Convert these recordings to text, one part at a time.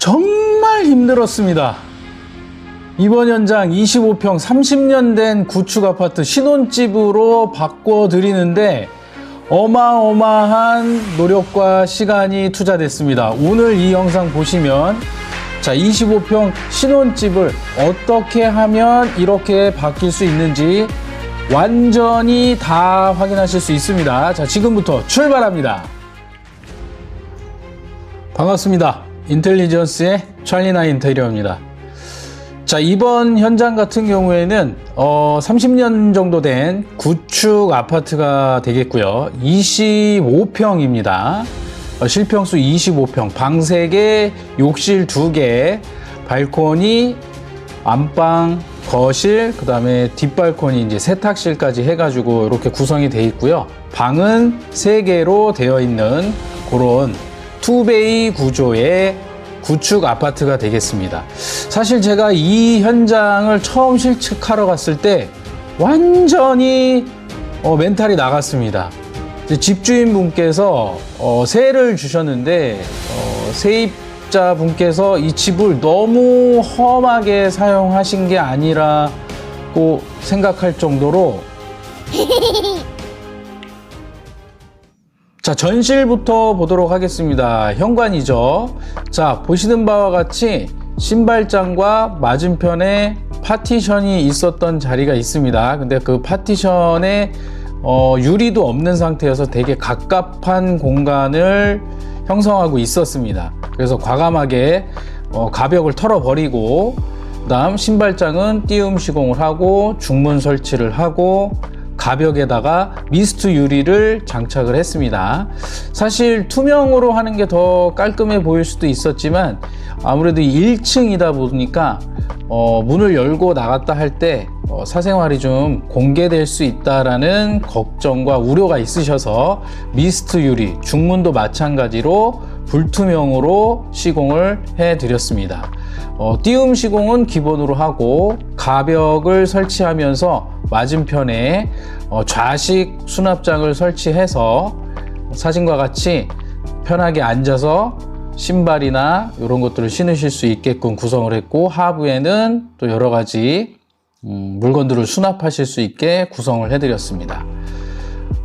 정말 힘들었습니다. 이번 현장 25평 30년 된 구축 아파트 신혼집으로 바꿔드리는데 어마어마한 노력과 시간이 투자됐습니다. 오늘 이 영상 보시면 25평 신혼집을 어떻게 하면 이렇게 바뀔 수 있는지 완전히 다 확인하실 수 있습니다. 자, 지금부터 출발합니다. 반갑습니다. 인텔리전스의 찰리나 인테리어입니다. 자, 이번 현장 같은 경우에는 30년 정도 된 구축 아파트가 되겠고요. 25평입니다. 실평수 25평, 방 3개, 욕실 2개, 발코니, 안방, 거실, 그 다음에 뒷발코니, 이제 세탁실까지 해가지고 이렇게 구성이 되어 있고요. 방은 3개로 되어 있는 그런 투베이 구조의 구축 아파트가 되겠습니다. 사실 제가 이 현장을 처음 실측하러 갔을 때 완전히 멘탈이 나갔습니다. 집주인분께서 세를 주셨는데 세입자분께서 이 집을 너무 험하게 사용하신 게 아니라고 생각할 정도로 자, 전실부터 보도록 하겠습니다. 현관이죠. 자, 보시는 바와 같이 신발장과 맞은편에 파티션이 있었던 자리가 있습니다. 근데 그 파티션에 유리도 없는 상태여서 되게 갑갑한 공간을 형성하고 있었습니다. 그래서 과감하게 가벽을 털어버리고, 그 다음 신발장은 띄움 시공을 하고 중문 설치를 하고 가벽에다가 미스트 유리를 장착을 했습니다. 사실 투명으로 하는 게 더 깔끔해 보일 수도 있었지만 아무래도 1층이다 보니까 문을 열고 나갔다 할 때 사생활이 좀 공개될 수 있다라는 걱정과 우려가 있으셔서 미스트 유리, 중문도 마찬가지로 불투명으로 시공을 해 드렸습니다. 띄움 시공은 기본으로 하고 가벽을 설치하면서 맞은편에 좌식 수납장을 설치해서 사진과 같이 편하게 앉아서 신발이나 이런 것들을 신으실 수 있게끔 구성을 했고, 하부에는 또 여러 가지 물건들을 수납하실 수 있게 구성을 해드렸습니다.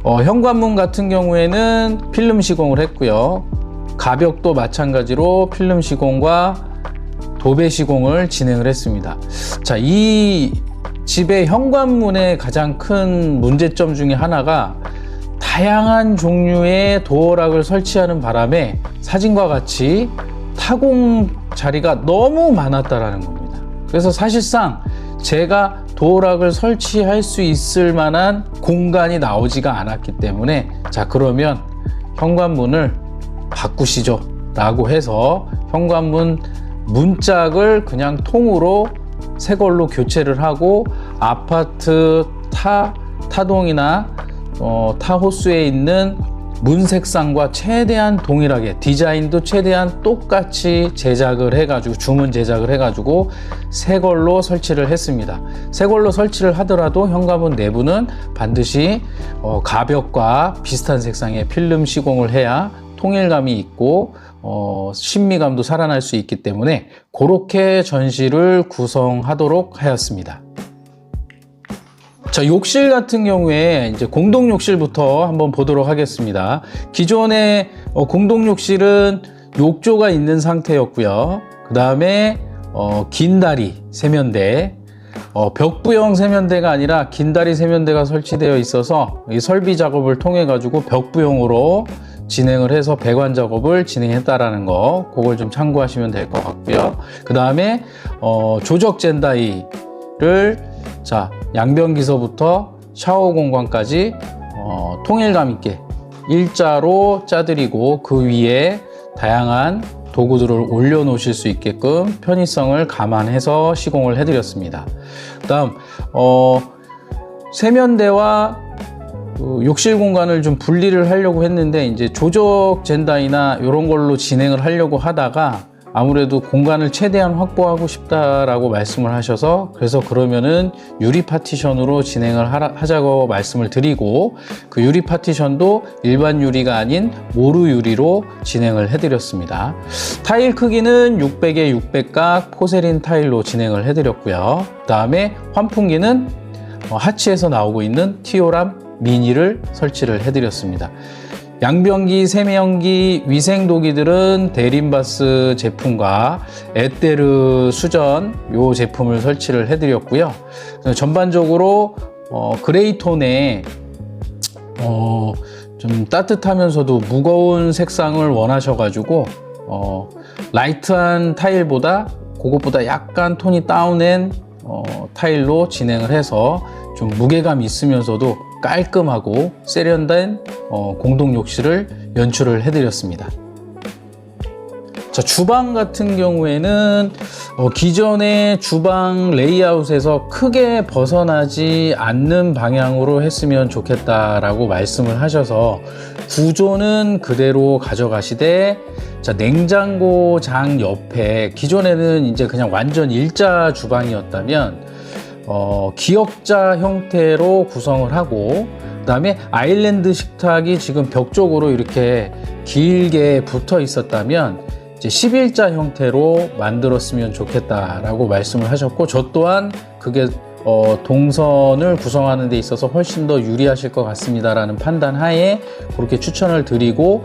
현관문 같은 경우에는 필름 시공을 했고요. 가벽도 마찬가지로 필름 시공과 도배 시공을 진행을 했습니다. 자, 이 집의 현관문의 가장 큰 문제점 중에 하나가 다양한 종류의 도어락을 설치하는 바람에 사진과 같이 타공 자리가 너무 많았다라는 겁니다. 그래서 사실상 제가 도어락을 설치할 수 있을 만한 공간이 나오지가 않았기 때문에, 자, 그러면 현관문을 바꾸시죠 라고 해서 현관문 문짝을 그냥 통으로 새 걸로 교체를 하고 아파트 타동이나 타호수에 있는 문 색상과 최대한 동일하게, 디자인도 최대한 똑같이 제작을 해가지고, 주문 제작을 해가지고 새 걸로 설치를 했습니다. 새 걸로 설치를 하더라도 현관문 내부는 반드시 가벽과 비슷한 색상의 필름 시공을 해야 통일감이 있고 신미감도 살아날 수 있기 때문에 그렇게 전실을 구성하도록 하였습니다. 자, 욕실 같은 경우에 이제 공동 욕실부터 한번 보도록 하겠습니다. 기존의 공동 욕실은 욕조가 있는 상태였고요. 그 다음에 긴 다리 세면대, 벽부형 세면대가 아니라 긴 다리 세면대가 설치되어 있어서 이 설비 작업을 통해 가지고 벽부형으로 진행을 해서 배관 작업을 진행했다라는 거, 그걸 좀 참고하시면 될 것 같고요. 그 다음에 조적 젠다이를 자, 양변기서부터 샤워 공간까지 통일감 있게 일자로 짜드리고 그 위에 다양한 도구들을 올려 놓으실 수 있게끔 편의성을 감안해서 시공을 해드렸습니다. 그 다음 세면대와 욕실 공간을 좀 분리를 하려고 했는데 이제 조적 젠다이나 이런 걸로 진행을 하려고 하다가 아무래도 공간을 최대한 확보하고 싶다라고 말씀을 하셔서, 그래서 그러면은 유리 파티션으로 진행을 하자고 말씀을 드리고, 그 유리 파티션도 일반 유리가 아닌 모루 유리로 진행을 해드렸습니다. 타일 크기는 600에 600각 포세린 타일로 진행을 해드렸고요. 그 다음에 환풍기는 하치에서 나오고 있는 티오람 미니를 설치를 해드렸습니다. 양변기, 세면기, 위생도기들은 데린바스 제품과 에테르 수전 요 제품을 설치를 해드렸고요. 전반적으로 그레이톤에 좀 따뜻하면서도 무거운 색상을 원하셔가지고 라이트한 타일보다 그것보다 약간 톤이 다운된 타일로 진행을 해서 좀 무게감 있으면서도 깔끔하고 세련된 공동 욕실을 연출을 해드렸습니다. 자, 주방 같은 경우에는 기존의 주방 레이아웃에서 크게 벗어나지 않는 방향으로 했으면 좋겠다라고 말씀을 하셔서 구조는 그대로 가져가시되, 자, 냉장고장 옆에 기존에는 이제 그냥 완전 일자 주방이었다면 기역자 형태로 구성을 하고, 그 다음에 아일랜드 식탁이 지금 벽 쪽으로 이렇게 길게 붙어 있었다면 이제 11자 형태로 만들었으면 좋겠다라고 말씀을 하셨고, 저 또한 그게 동선을 구성하는 데 있어서 훨씬 더 유리하실 것 같습니다라는 판단 하에 그렇게 추천을 드리고,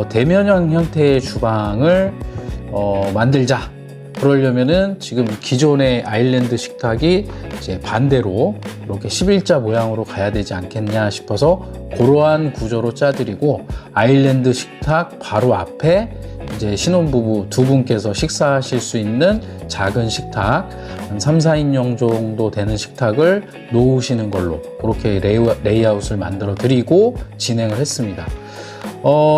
대면형 형태의 주방을 만들자. 그러려면은 지금 기존의 아일랜드 식탁이 이제 반대로 이렇게 11자 모양으로 가야 되지 않겠냐 싶어서 그러한 구조로 짜드리고, 아일랜드 식탁 바로 앞에 이제 신혼부부 두 분께서 식사하실 수 있는 작은 식탁, 한 3, 4인용 정도 되는 식탁을 놓으시는 걸로 그렇게 레이아웃을 만들어 드리고 진행을 했습니다.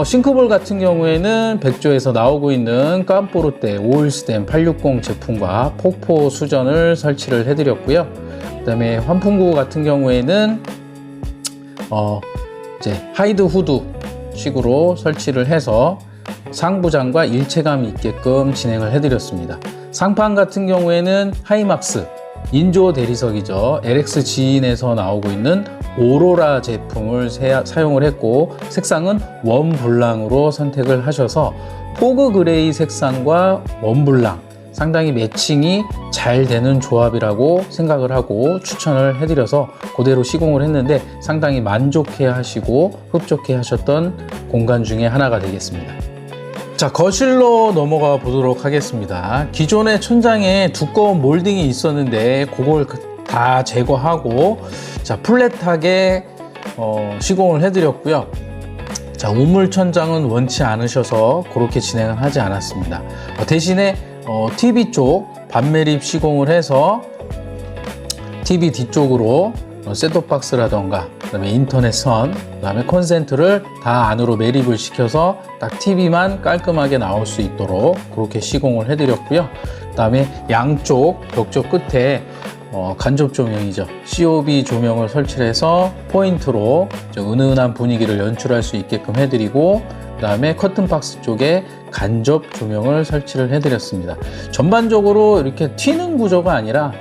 싱크볼 같은 경우에는 백조에서 나오고 있는 깜포르테 오일스템 860 제품과 폭포 수전을 설치를 해드렸고요. 그 다음에 환풍구 같은 경우에는 이제 하이드 후드 식으로 설치를 해서 상부장과 일체감 있게끔 진행을 해드렸습니다. 상판 같은 경우에는 하이막스 인조 대리석이죠. LX 지인에서 나오고 있는 오로라 제품을 사용을 했고, 색상은 웜블랑으로 선택을 하셔서 포그 그레이 색상과 웜블랑 상당히 매칭이 잘 되는 조합이라고 생각을 하고 추천을 해드려서 그대로 시공을 했는데 상당히 만족해 하시고 흡족해 하셨던 공간 중에 하나가 되겠습니다. 자, 거실로 넘어가 보도록 하겠습니다. 기존의 천장에 두꺼운 몰딩이 있었는데 그걸 다 제거하고, 자, 플랫하게 시공을 해드렸고요. 자, 우물 천장은 원치 않으셔서 그렇게 진행을 하지 않았습니다. 대신에 TV 쪽 반매립 시공을 해서 TV 뒤쪽으로 셋톱박스라던가 그다음에 인터넷 선, 그다음에 콘센트를 다 안으로 매립을 시켜서 딱 TV만 깔끔하게 나올 수 있도록 그렇게 시공을 해드렸고요. 그다음에 양쪽 벽쪽 끝에 간접 조명이죠. COB 조명을 설치해서 포인트로 은은한 분위기를 연출할 수 있게끔 해드리고, 그 다음에 커튼박스 쪽에 간접 조명을 설치를 해드렸습니다. 전반적으로 이렇게 튀는 구조가 아니라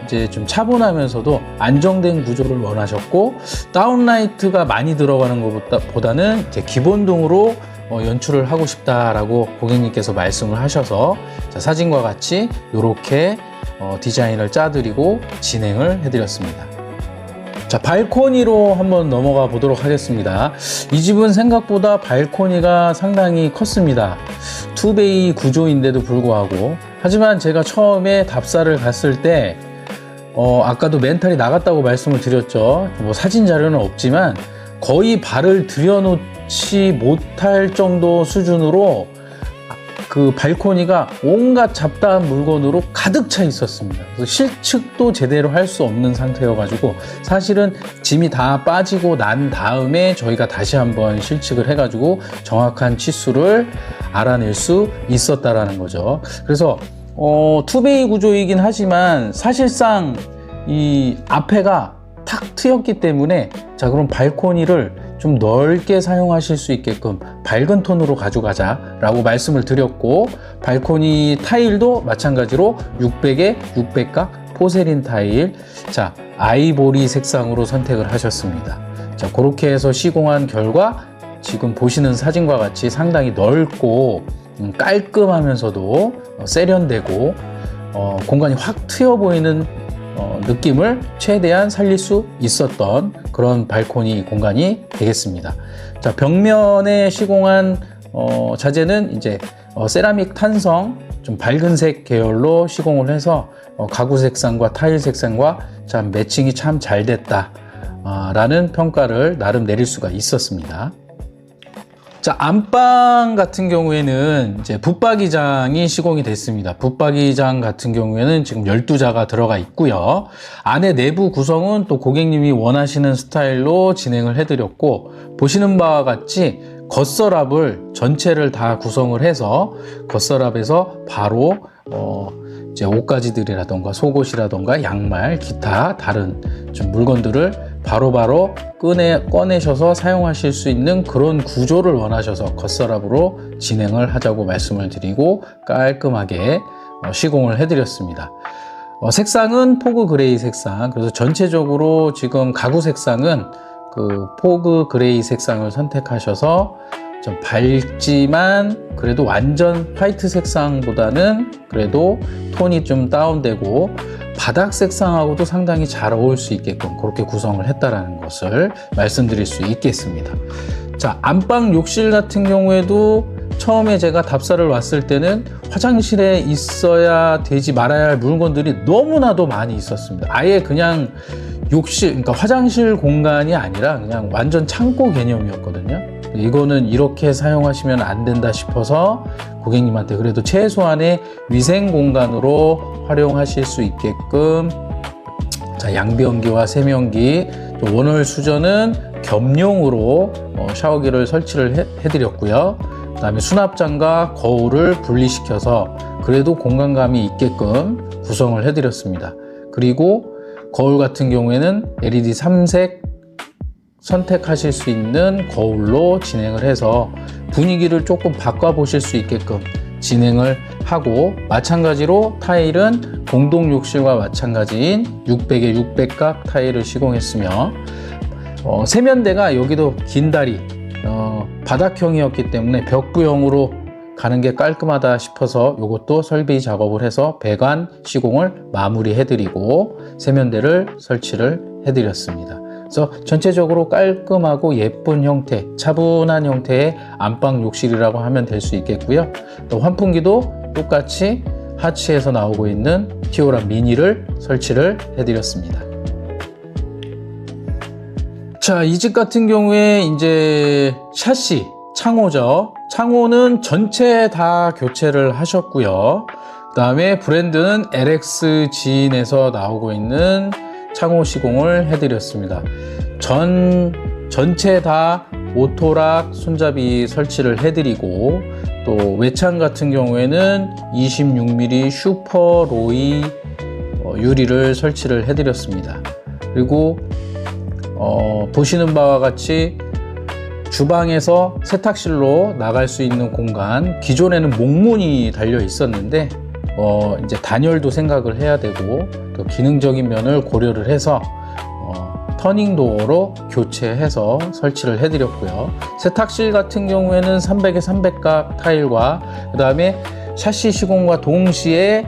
이제 좀 차분하면서도 안정된 구조를 원하셨고, 다운라이트가 많이 들어가는 것보다는 이제 기본등으로 연출을 하고 싶다라고 고객님께서 말씀을 하셔서, 자, 사진과 같이 이렇게 디자인을 짜드리고 진행을 해드렸습니다. 자, 발코니로 한번 넘어가 보도록 하겠습니다. 이 집은 생각보다 발코니가 상당히 컸습니다. 투베이 구조인데도 불구하고, 하지만 제가 처음에 답사를 갔을 때 아까도 멘탈이 나갔다고 말씀을 드렸죠. 뭐 사진 자료는 없지만 거의 발을 들여놓지 못할 정도 수준으로 그 발코니가 온갖 잡다한 물건으로 가득 차 있었습니다. 그래서 실측도 제대로 할 수 없는 상태여가지고, 사실은 짐이 다 빠지고 난 다음에 저희가 다시 한번 실측을 해가지고 정확한 치수를 알아낼 수 있었다라는 거죠. 그래서 투베이 구조이긴 하지만 사실상 이 앞에가 탁 트였기 때문에, 자, 그럼 발코니를 좀 넓게 사용하실 수 있게끔 밝은 톤으로 가져가자 라고 말씀을 드렸고, 발코니 타일도 마찬가지로 600에 600각 포세린 타일, 자 아이보리 색상으로 선택을 하셨습니다. 자, 그렇게 해서 시공한 결과 지금 보시는 사진과 같이 상당히 넓고 깔끔하면서도 세련되고 공간이 확 트여 보이는 느낌을 최대한 살릴 수 있었던 그런 발코니 공간이 되겠습니다. 자, 벽면에 시공한 자재는 이제 세라믹 탄성 좀 밝은 색 계열로 시공을 해서 가구 색상과 타일 색상과 참 매칭이 참 잘 됐다 라는 평가를 나름 내릴 수가 있었습니다. 자, 안방 같은 경우에는 이제 붙박이장이 시공이 됐습니다. 붙박이장 같은 경우에는 지금 12자가 들어가 있고요. 안에 내부 구성은 또 고객님이 원하시는 스타일로 진행을 해드렸고, 보시는 바와 같이 겉서랍을 전체를 다 구성을 해서 겉서랍에서 바로 이제 옷가지들이라던가 속옷이라던가 양말, 기타 다른 좀 물건들을 바로바로 꺼내셔서 사용하실 수 있는 그런 구조를 원하셔서 겉서랍으로 진행을 하자고 말씀을 드리고 깔끔하게 시공을 해드렸습니다. 색상은 포그 그레이 색상, 그래서 전체적으로 지금 가구 색상은 그 포그 그레이 색상을 선택하셔서 좀 밝지만 그래도 완전 화이트 색상보다는 그래도 톤이 좀 다운되고 바닥 색상하고도 상당히 잘 어울릴 수 있게끔 그렇게 구성을 했다라는 것을 말씀드릴 수 있겠습니다. 자, 안방 욕실 같은 경우에도 처음에 제가 답사를 왔을 때는 화장실에 있어야 되지 말아야 할 물건들이 너무나도 많이 있었습니다. 아예 그냥 욕실, 그러니까 화장실 공간이 아니라 그냥 완전 창고 개념이었거든요. 이거는 이렇게 사용하시면 안 된다 싶어서 고객님한테 그래도 최소한의 위생 공간으로 활용하실 수 있게끔, 자, 양변기와 세면기, 원월 수전은 겸용으로 샤워기를 설치를 해드렸고요. 그 다음에 수납장과 거울을 분리시켜서 그래도 공간감이 있게끔 구성을 해드렸습니다. 그리고 거울 같은 경우에는 LED 3색 선택하실 수 있는 거울로 진행을 해서 분위기를 조금 바꿔보실 수 있게끔 진행을 하고, 마찬가지로 타일은 공동 욕실과 마찬가지인 600에 600각 타일을 시공했으며, 세면대가 여기도 긴 다리 바닥형이었기 때문에 벽부형으로 가는 게 깔끔하다 싶어서 이것도 설비 작업을 해서 배관 시공을 마무리해드리고 세면대를 설치를 해드렸습니다. 그래서 전체적으로 깔끔하고 예쁜 형태, 차분한 형태의 안방 욕실이라고 하면 될 수 있겠고요. 또 환풍기도 똑같이 하치에서 나오고 있는 티오라 미니를 설치를 해드렸습니다. 자, 이 집 같은 경우에 이제 샤시, 창호죠. 창호는 전체 다 교체를 하셨고요. 그 다음에 브랜드는 LX진에서 나오고 있는 창호 시공을 해드렸습니다. 전체 다 오토락 손잡이 설치를 해드리고, 또 외창 같은 경우에는 26mm 슈퍼 로이 유리를 설치를 해드렸습니다. 그리고 보시는 바와 같이 주방에서 세탁실로 나갈 수 있는 공간, 기존에는 목문이 달려 있었는데 이제 단열도 생각을 해야 되고 또 기능적인 면을 고려를 해서 터닝도어로 교체해서 설치를 해드렸고요. 세탁실 같은 경우에는 300에 300각 타일과 그 다음에 샤시 시공과 동시에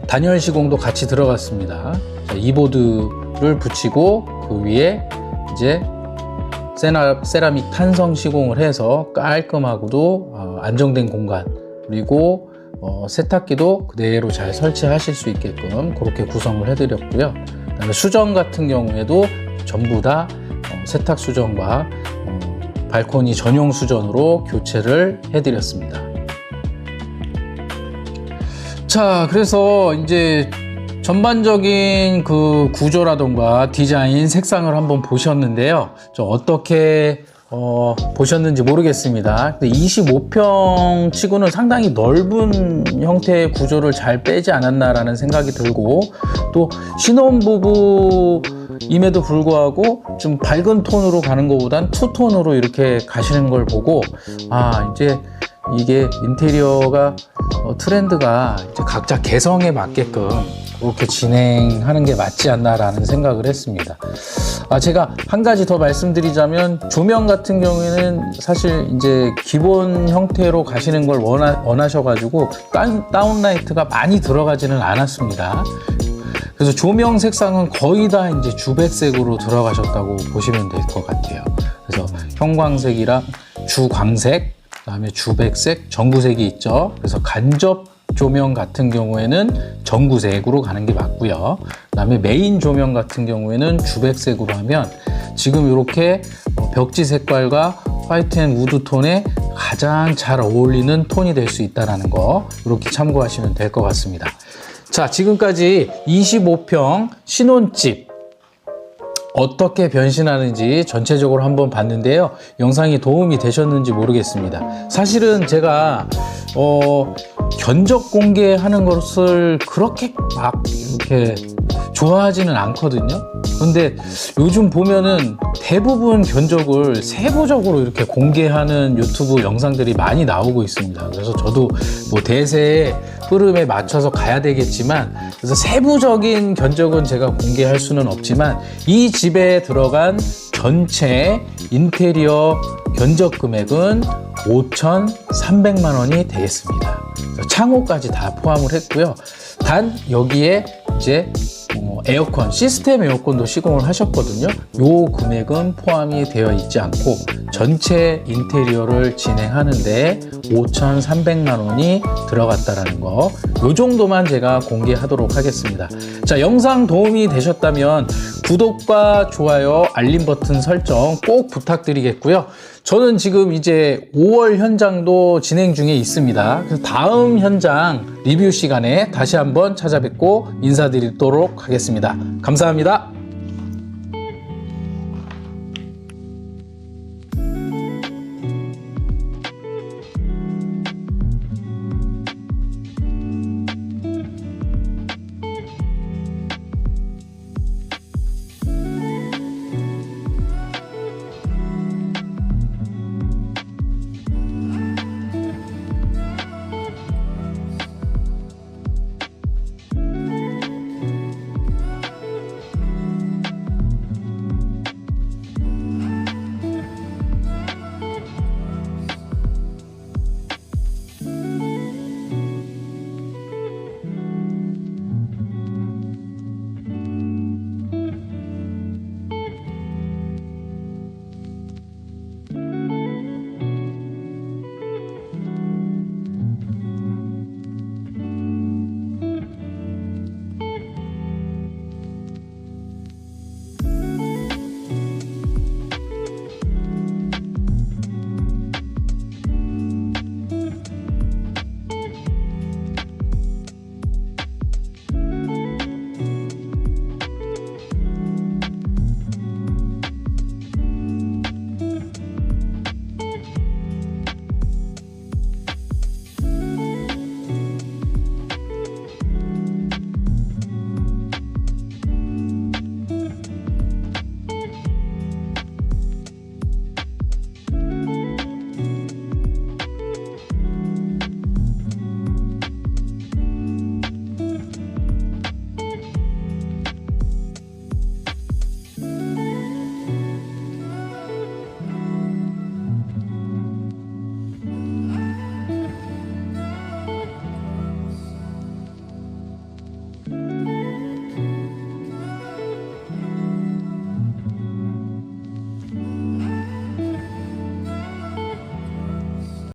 단열 시공도 같이 들어갔습니다. 자, 이보드를 붙이고 그 위에 이제 세라믹 탄성 시공을 해서 깔끔하고도 안정된 공간, 그리고 세탁기도 그대로 잘 설치하실 수 있게끔 그렇게 구성을 해드렸고요. 그다음에 수전 같은 경우에도 전부 다 세탁 수전과 발코니 전용 수전으로 교체를 해드렸습니다. 자, 그래서 이제 전반적인 그 구조라던가 디자인, 색상을 한번 보셨는데요. 좀 어떻게 보셨는지 모르겠습니다. 근데 25평 치고는 상당히 넓은 형태의 구조를 잘 빼지 않았나라는 생각이 들고, 또 신혼부부 임에도 불구하고 좀 밝은 톤으로 가는 것보단 투톤으로 이렇게 가시는 걸 보고 이제 이게 인테리어가 트렌드가 이제 각자 개성에 맞게끔 그렇게 진행하는 게 맞지 않나라는 생각을 했습니다. 제가 한 가지 더 말씀드리자면 조명 같은 경우에는 사실 이제 기본 형태로 가시는 걸 원하셔가지고 다운라이트가 많이 들어가지는 않았습니다. 그래서 조명 색상은 거의 다 이제 주백색으로 들어가셨다고 보시면 될 것 같아요. 그래서 형광색이랑 주광색, 그다음에 주백색, 전구색이 있죠. 그래서 간접 조명 같은 경우에는 전구색으로 가는 게 맞고요. 그다음에 메인 조명 같은 경우에는 주백색으로 하면 지금 이렇게 벽지 색깔과 화이트 앤 우드 톤에 가장 잘 어울리는 톤이 될 수 있다는 거 이렇게 참고하시면 될 것 같습니다. 자, 지금까지 25평 신혼집 어떻게 변신하는지 전체적으로 한번 봤는데요. 영상이 도움이 되셨는지 모르겠습니다. 사실은 제가 견적 공개하는 것을 그렇게 막 이렇게 좋아하지는 않거든요. 근데 요즘 보면은 대부분 견적을 세부적으로 이렇게 공개하는 유튜브 영상들이 많이 나오고 있습니다. 그래서 저도 뭐 대세의 흐름에 맞춰서 가야 되겠지만, 그래서 세부적인 견적은 제가 공개할 수는 없지만 이 집에 들어간 전체 인테리어 견적 금액은 5,300만 원이 되겠습니다. 창호까지 다 포함을 했고요. 단 여기에 이제 에어컨, 시스템 에어컨도 시공을 하셨거든요. 요 금액은 포함이 되어 있지 않고 전체 인테리어를 진행하는데 5,300만 원이 들어갔다라는 거, 요 정도만 제가 공개하도록 하겠습니다. 자, 영상 도움이 되셨다면 구독과 좋아요, 알림 버튼 설정 꼭 부탁드리겠고요. 저는 지금 이제 5월 현장도 진행 중에 있습니다. 그래서 다음 현장 리뷰 시간에 다시 한번 찾아뵙고 인사드리도록 하겠습니다. 감사합니다.